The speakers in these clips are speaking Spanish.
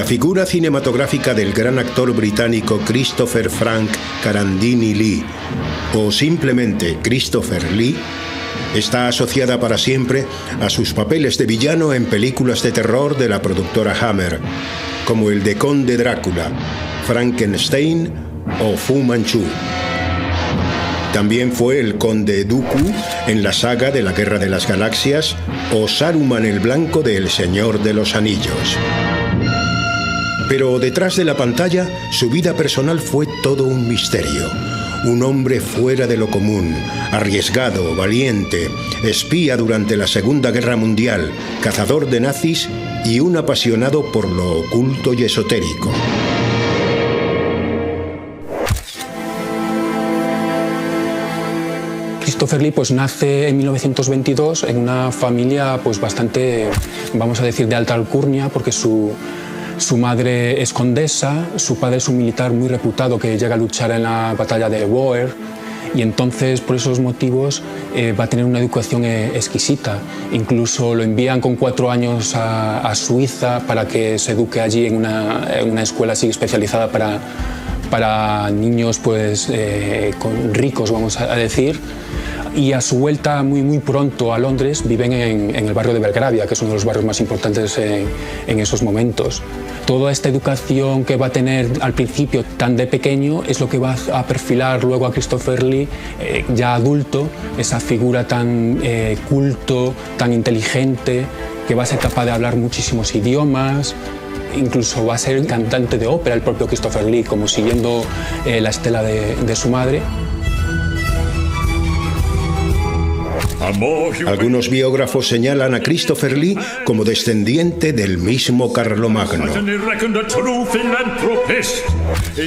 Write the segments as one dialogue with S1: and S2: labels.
S1: figura cinematográfica del gran actor británico Christopher Frank Carandini Lee, o simplemente Christopher Lee, está asociada para siempre a sus papeles de villano en películas de terror de la productora Hammer, como el de Conde Drácula, Frankenstein o Fu Manchu. También fue el Conde Dooku en la saga de la Guerra de las Galaxias o Saruman el Blanco de El Señor de los Anillos. Pero detrás de la pantalla, su vida personal fue todo un misterio. Un hombre fuera de lo común, arriesgado, valiente, espía durante la Segunda Guerra Mundial, cazador de nazis y un apasionado por lo oculto y esotérico.
S2: Christopher Lee pues nace en 1922 en una familia pues bastante, vamos a decir, de alta alcurnia, porque su madre es condesa, su padre es un militar muy reputado que llega a luchar en la batalla de Boer, y entonces por esos motivos va a tener una educación exquisita. Incluso lo envían con 4 años a Suiza para que se eduque allí en una escuela así especializada para niños pues, ricos, vamos a decir. Y a su vuelta muy pronto a Londres viven en el barrio de Belgravia, que es uno de los barrios más importantes en esos momentos. Toda esta educación que va a tener al principio tan de pequeño es lo que va a perfilar luego a Christopher Lee, ya adulto, esa figura tan culto, tan inteligente, que va a ser capaz de hablar muchísimos idiomas. Incluso va a ser cantante de ópera el propio Christopher Lee, como siguiendo la estela de su madre.
S1: Algunos biógrafos señalan a Christopher Lee como descendiente del mismo Carlomagno.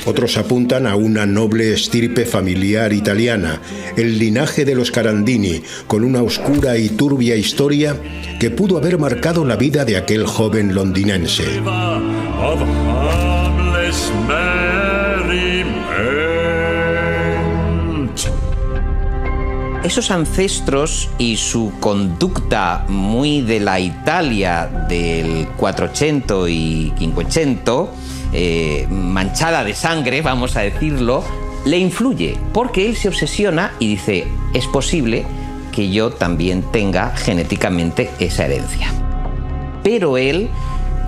S1: Otros apuntan a una noble estirpe familiar italiana, el linaje de los Carandini, con una oscura y turbia historia que pudo haber marcado la vida de aquel joven londinense.
S3: Esos ancestros y su conducta muy de la Italia del 400 y 500, manchada de sangre, vamos a decirlo, le influye, porque él se obsesiona y dice, es posible que yo también tenga genéticamente esa herencia. Pero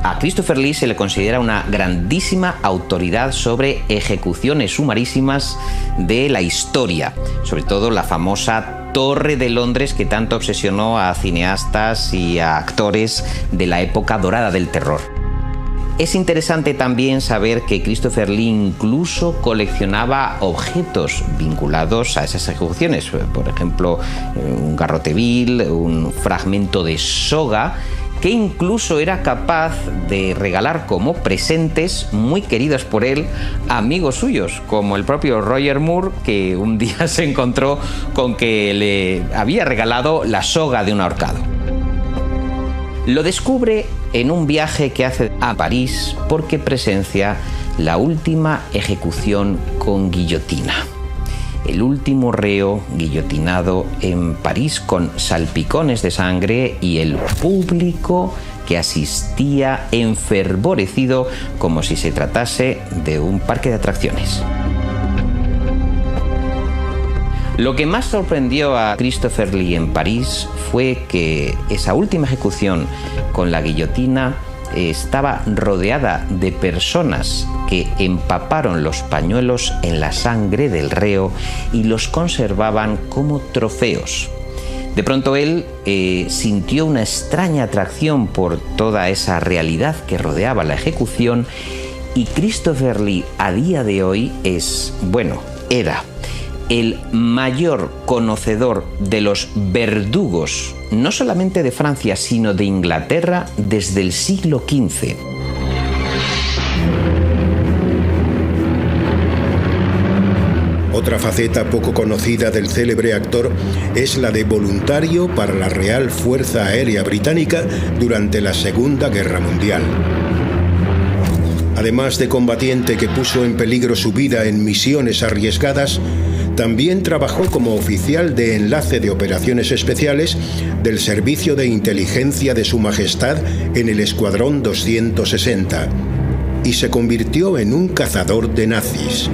S3: a Christopher Lee se le considera una grandísima autoridad sobre ejecuciones sumarísimas de la historia, sobre todo la famosa Torre de Londres que tanto obsesionó a cineastas y a actores de la época dorada del terror. Es interesante también saber que Christopher Lee incluso coleccionaba objetos vinculados a esas ejecuciones, por ejemplo, un garrote vil, un fragmento de soga, que incluso era capaz de regalar como presentes muy queridos por él a amigos suyos, como el propio Roger Moore, que un día se encontró con que le había regalado la soga de un ahorcado. Lo descubre en un viaje que hace a París porque presencia la última ejecución con guillotina. El último reo guillotinado en París con salpicones de sangre y el público que asistía enfervorecido como si se tratase de un parque de atracciones. Lo que más sorprendió a Christopher Lee en París fue que esa última ejecución con la guillotina estaba rodeada de personas que empaparon los pañuelos en la sangre del reo y los conservaban como trofeos. De pronto él sintió una extraña atracción por toda esa realidad que rodeaba la ejecución, y Christopher Lee a día de hoy era el mayor conocedor de los verdugos, no solamente de Francia, sino de Inglaterra desde el siglo XV.
S1: Otra faceta poco conocida del célebre actor es la de voluntario para la Real Fuerza Aérea Británica durante la Segunda Guerra Mundial. Además de combatiente que puso en peligro su vida en misiones arriesgadas, también trabajó como oficial de enlace de operaciones especiales del Servicio de Inteligencia de Su Majestad en el Escuadrón 260. y se convirtió en un cazador de nazis.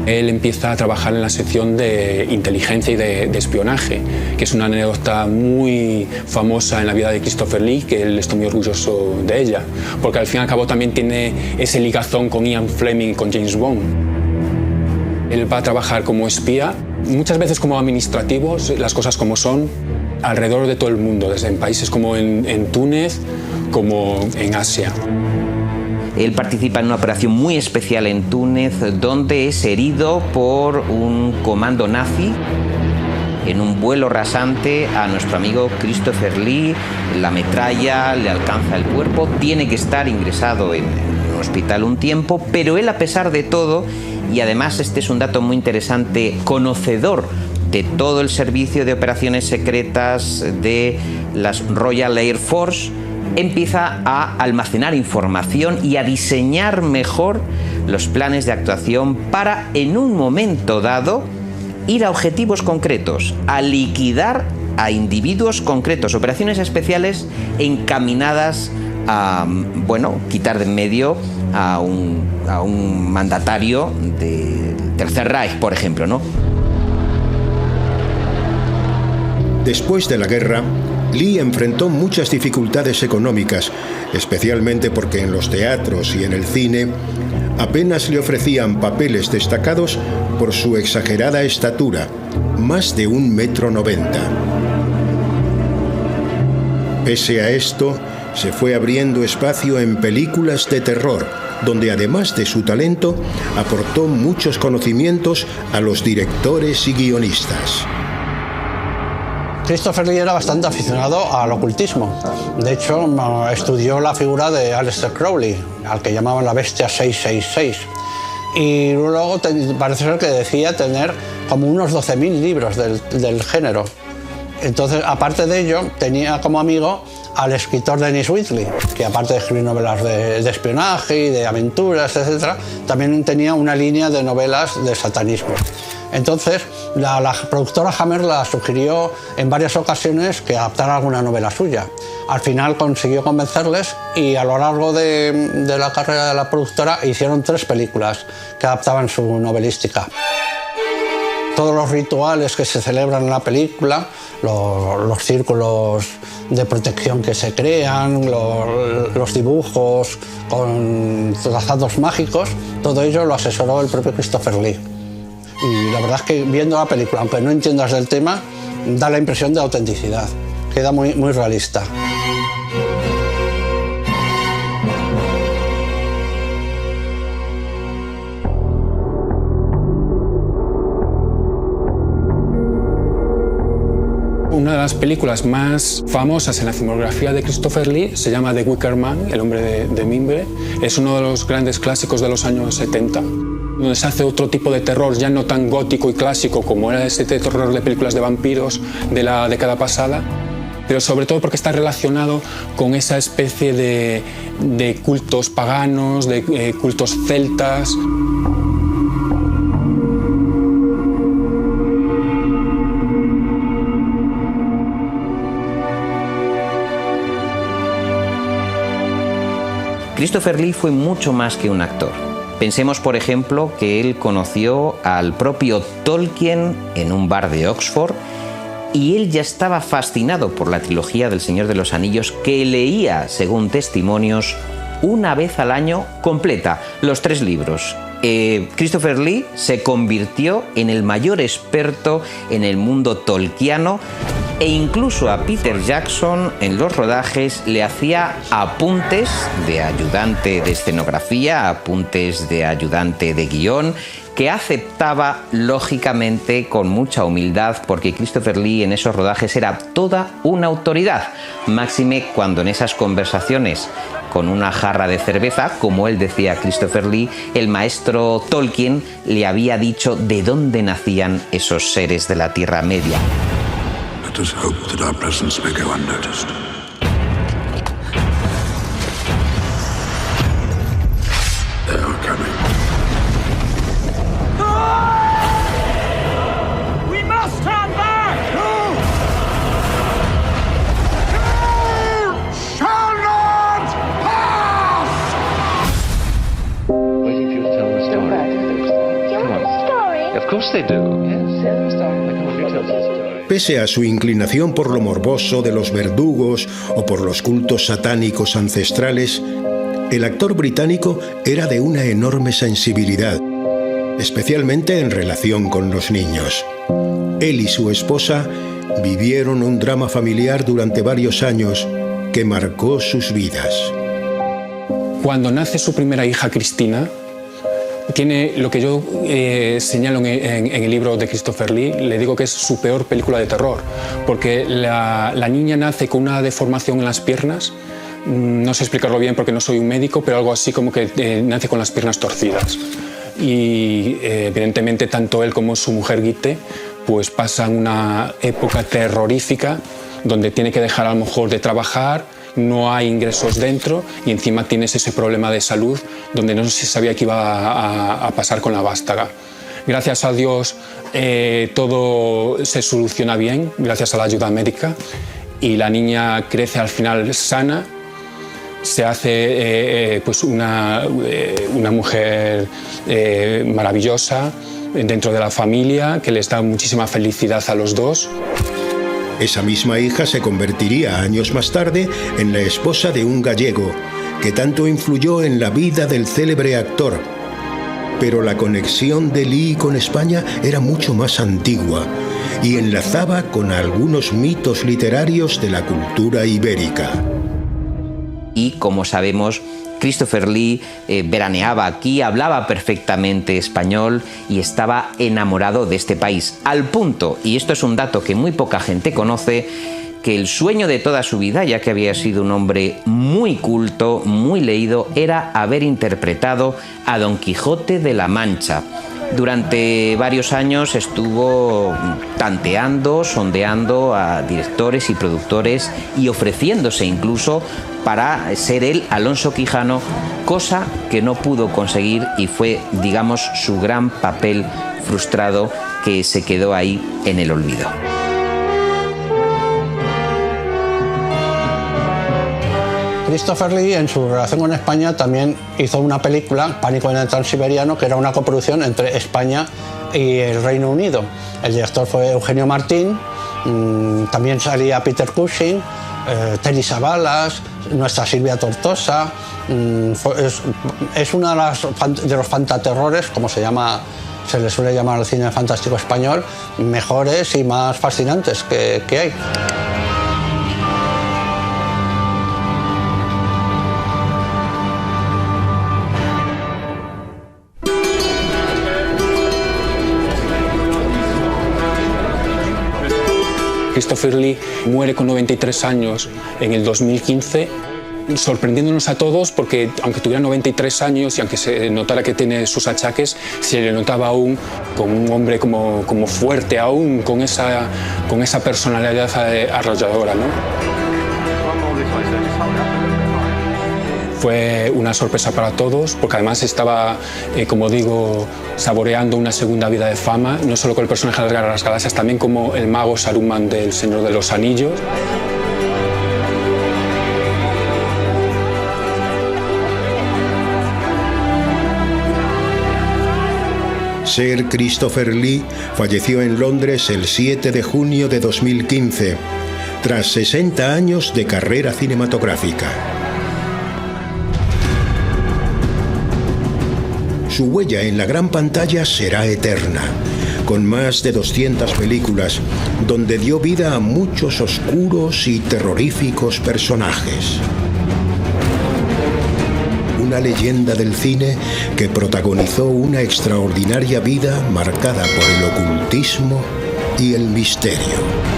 S2: Él empieza a trabajar en la sección de inteligencia y de espionaje, que es una anécdota muy famosa en la vida de Christopher Lee, que él está muy orgulloso de ella, porque al fin y al cabo también tiene ese ligazón con Ian Fleming y con James Bond. Él va a trabajar como espía, muchas veces como administrativo, las cosas como son, alrededor de todo el mundo, desde en países como en Túnez, como en Asia.
S3: Él participa en una operación muy especial en Túnez, donde es herido por un comando nazi. En un vuelo rasante a nuestro amigo Christopher Lee, la metralla le alcanza el cuerpo, tiene que estar ingresado en un hospital un tiempo, pero él, a pesar de todo, y además este es un dato muy interesante, conocedor de todo el servicio de operaciones secretas de las Royal Air Force, empieza a almacenar información y a diseñar mejor los planes de actuación para, en un momento dado, ir a objetivos concretos, a liquidar a individuos concretos, operaciones especiales encaminadas a, quitar de en medio a un mandatario del Tercer Reich, por ejemplo, ¿no?
S1: Después de la guerra, Lee enfrentó muchas dificultades económicas, especialmente porque en los teatros y en el cine apenas le ofrecían papeles destacados por su exagerada estatura, más de 1,90 m. Pese a esto, se fue abriendo espacio en películas de terror, donde además de su talento, aportó muchos conocimientos a los directores y guionistas.
S4: Christopher Lee era bastante aficionado al ocultismo. De hecho, estudió la figura de Aleister Crowley, al que llamaban la bestia 666. Y luego parece ser que decía tener como unos 12.000 libros del género. Entonces, aparte de ello, tenía como amigo al escritor Dennis Whitley, que aparte de escribir novelas de espionaje y de aventuras, etc., también tenía una línea de novelas de satanismo. Entonces, la productora Hammer la sugirió en varias ocasiones que adaptara alguna novela suya. Al final consiguió convencerles y a lo largo de la carrera de la productora hicieron 3 películas que adaptaban su novelística. Todos los rituales que se celebran en la película, los círculos de protección que se crean, los dibujos con trazados mágicos, todo ello lo asesoró el propio Christopher Lee. Y la verdad es que viendo la película, aunque no entiendas del tema, da la impresión de autenticidad, queda muy realista.
S2: Una de las películas más famosas en la filmografía de Christopher Lee se llama The Wicker Man, El hombre de mimbre. Es uno de los grandes clásicos de los años 70, donde se hace otro tipo de terror ya no tan gótico y clásico como era ese terror de películas de vampiros de la década pasada, pero sobre todo porque está relacionado con esa especie de cultos paganos, de cultos celtas.
S3: Christopher Lee fue mucho más que un actor. Pensemos, por ejemplo, que él conoció al propio Tolkien en un bar de Oxford y él ya estaba fascinado por la trilogía del Señor de los Anillos, que leía, según testimonios, una vez al año completa, los 3 libros. Christopher Lee se convirtió en el mayor experto en el mundo tolkiano e incluso a Peter Jackson en los rodajes le hacía apuntes de ayudante de escenografía, apuntes de ayudante de guión, que aceptaba lógicamente con mucha humildad, porque Christopher Lee en esos rodajes era toda una autoridad, máxime cuando en esas conversaciones con una jarra de cerveza, como él decía a Christopher Lee, el maestro Tolkien le había dicho de dónde nacían esos seres de la Tierra Media.
S5: Let us hope that our presence may go unnoticed. They are coming.
S6: We must turn back! You shall not pass!
S7: Of course they do. Yes.
S1: Pese a su inclinación por lo morboso de los verdugos o por los cultos satánicos ancestrales, el actor británico era de una enorme sensibilidad, especialmente en relación con los niños. Él y su esposa vivieron un drama familiar durante varios años que marcó sus vidas.
S2: Cuando nace su primera hija, Cristina, tiene lo que yo señalo en el libro de Christopher Lee, le digo que es su peor película de terror, porque la niña nace con una deformación en las piernas, no sé explicarlo bien porque no soy un médico, pero algo así como que nace con las piernas torcidas. Y evidentemente tanto él como su mujer Gitte pues pasan una época terrorífica donde tiene que dejar a lo mejor de trabajar, no hay ingresos dentro y encima tienes ese problema de salud donde no se sabía qué iba a pasar con la vástaga. Gracias a Dios todo se soluciona bien, gracias a la ayuda médica, y la niña crece al final sana, se hace pues una mujer maravillosa dentro de la familia, que les da muchísima felicidad a los dos.
S1: Esa misma hija se convertiría años más tarde en la esposa de un gallego, que tanto influyó en la vida del célebre actor. Pero la conexión de Lee con España era mucho más antigua y enlazaba con algunos mitos literarios de la cultura ibérica.
S3: Y como sabemos, Christopher Lee veraneaba aquí, hablaba perfectamente español y estaba enamorado de este país. Al punto, y esto es un dato que muy poca gente conoce, que el sueño de toda su vida, ya que había sido un hombre muy culto, muy leído, era haber interpretado a Don Quijote de la Mancha. Durante varios años estuvo tanteando, sondeando a directores y productores y ofreciéndose incluso para ser él Alonso Quijano, cosa que no pudo conseguir y fue, digamos, su gran papel frustrado que se quedó ahí en el olvido.
S4: Christopher Lee, en su relación con España, también hizo una película, Pánico en el Transiberiano, que era una coproducción entre España y el Reino Unido. El director fue Eugenio Martín, también salía Peter Cushing, Telly Savalas, nuestra Silvia Tortosa. Es uno de los fantaterrores, como se le suele llamar al cine fantástico español, mejores y más fascinantes que hay.
S2: Christopher Lee muere con 93 años en el 2015, sorprendiéndonos a todos porque aunque tuviera 93 años y aunque se notara que tiene sus achaques, se le notaba aún como un hombre como fuerte, aún con esa personalidad arrolladora, ¿no? Fue una sorpresa para todos, porque además estaba, como digo, saboreando una segunda vida de fama, no solo con el personaje de la Guerra de las Galaxias, también como el mago Saruman del Señor de los Anillos.
S1: Sir Christopher Lee falleció en Londres el 7 de junio de 2015, tras 60 años de carrera cinematográfica. Su huella en la gran pantalla será eterna, con más de 200 películas, donde dio vida a muchos oscuros y terroríficos personajes. Una leyenda del cine que protagonizó una extraordinaria vida marcada por el ocultismo y el misterio.